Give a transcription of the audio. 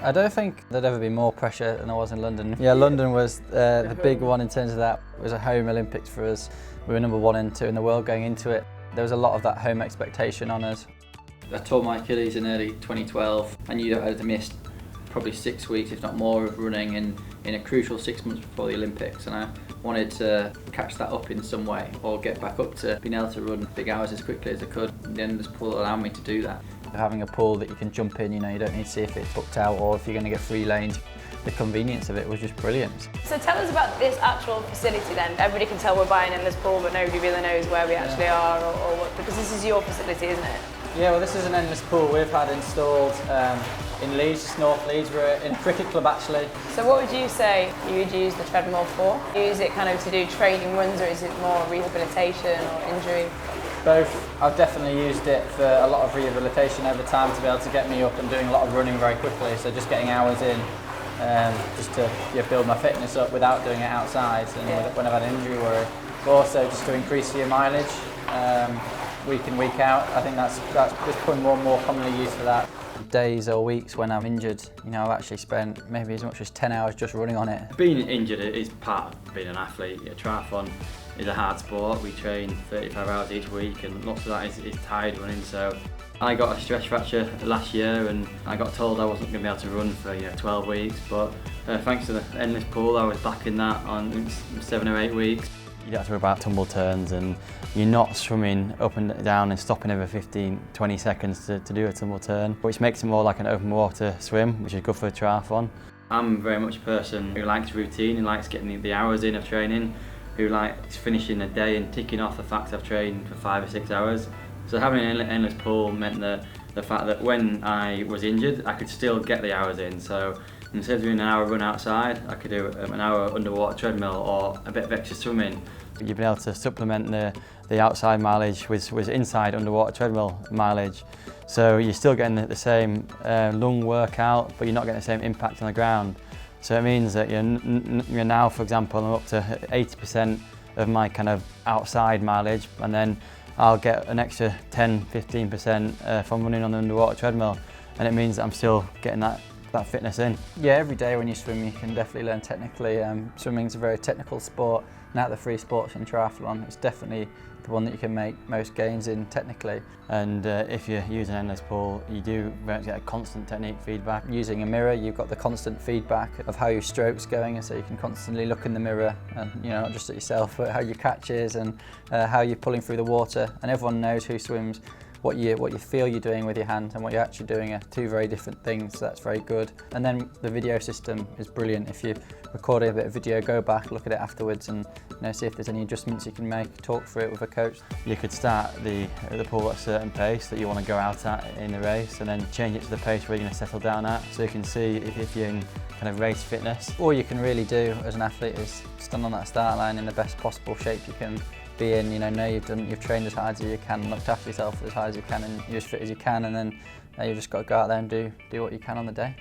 I don't think there'd ever be more pressure than there was in London. Yeah, London was the big one in terms of that. It was a home Olympics for us. We were number 1 and 2 in the world going into it. There was a lot of that home expectation on us. I tore my Achilles in early 2012. I knew that I had missed probably 6 weeks, if not more, of running in a crucial 6 months before the Olympics, and I wanted to catch that up in some way or get back up to being able to run big hours as quickly as I could. The endless pool allowed me to do that. Having a pool that you can jump in, you don't need to see if it's booked out or if you're going to get free lanes. The convenience of it was just brilliant. So tell us about this actual facility then. Everybody can tell we're buying in this pool, but nobody really knows where we actually are or what, because this is your facility, isn't it? Yeah, well, this is an endless pool we've had installed in Leeds, just North Leeds. We're in a cricket club actually. So what would you say you would use the treadmill for? Use it kind of to do training runs, or is it more rehabilitation or injury? Both. I've definitely used it for a lot of rehabilitation over time to be able to get me up and doing a lot of running very quickly. So just getting hours in, just to build my fitness up without doing it outside and when I've had an injury worry. But also just to increase your mileage week in, week out. I think that's becoming more and more commonly used for that. Days or weeks when I'm injured, I've actually spent maybe as much as 10 hours just running on it. Being injured is part of being an athlete. A triathlon is a hard sport. We train 35 hours each week and lots of that is tired running. So I got a stress fracture last year and I got told I wasn't going to be able to run for 12 weeks, but thanks to the endless pool I was back in that on 7 or 8 weeks. You don't have to worry about tumble turns and you're not swimming up and down and stopping every 15-20 seconds to do a tumble turn, which makes it more like an open water swim, which is good for a triathlon. I'm very much a person who likes routine, who likes getting the hours in of training, who likes finishing a day and ticking off the fact I've trained for 5 or 6 hours. So having an endless pool meant that the fact that when I was injured, I could still get the hours in. So instead of doing an hour run outside, I could do an hour underwater treadmill or a bit of extra swimming. You've been able to supplement the outside mileage with inside underwater treadmill mileage. So you're still getting the same lung workout, but you're not getting the same impact on the ground. So it means that you're now, for example, I'm up to 80% of my kind of outside mileage, and then I'll get an extra 10-15% from running on the underwater treadmill, and it means that I'm still getting that fitness in. Yeah, every day when you swim you can definitely learn technically. Swimming's a very technical sport, and out of the 3 sports in triathlon it's definitely the one that you can make most gains in technically. And if you use an endless pool, you do get a constant technique feedback. Using a mirror, you've got the constant feedback of how your stroke's going, and so you can constantly look in the mirror and not just at yourself, but how your catch is and how you're pulling through the water. And everyone knows who swims what you feel you're doing with your hand and what you're actually doing are 2 very different things, so that's very good. And then the video system is brilliant. If you're recording a bit of video, go back, look at it afterwards and see if there's any adjustments you can make, talk through it with a coach. You could start the pool at a certain pace that you want to go out at in the race and then change it to the pace where you're going to settle down at, so you can see if you're in kind of race fitness. All you can really do as an athlete is stand on that start line in the best possible shape you can be in. Know you've trained as hard as you can, looked after yourself as hard as you can, and you're as fit as you can, and then you've just got to go out there and do what you can on the day.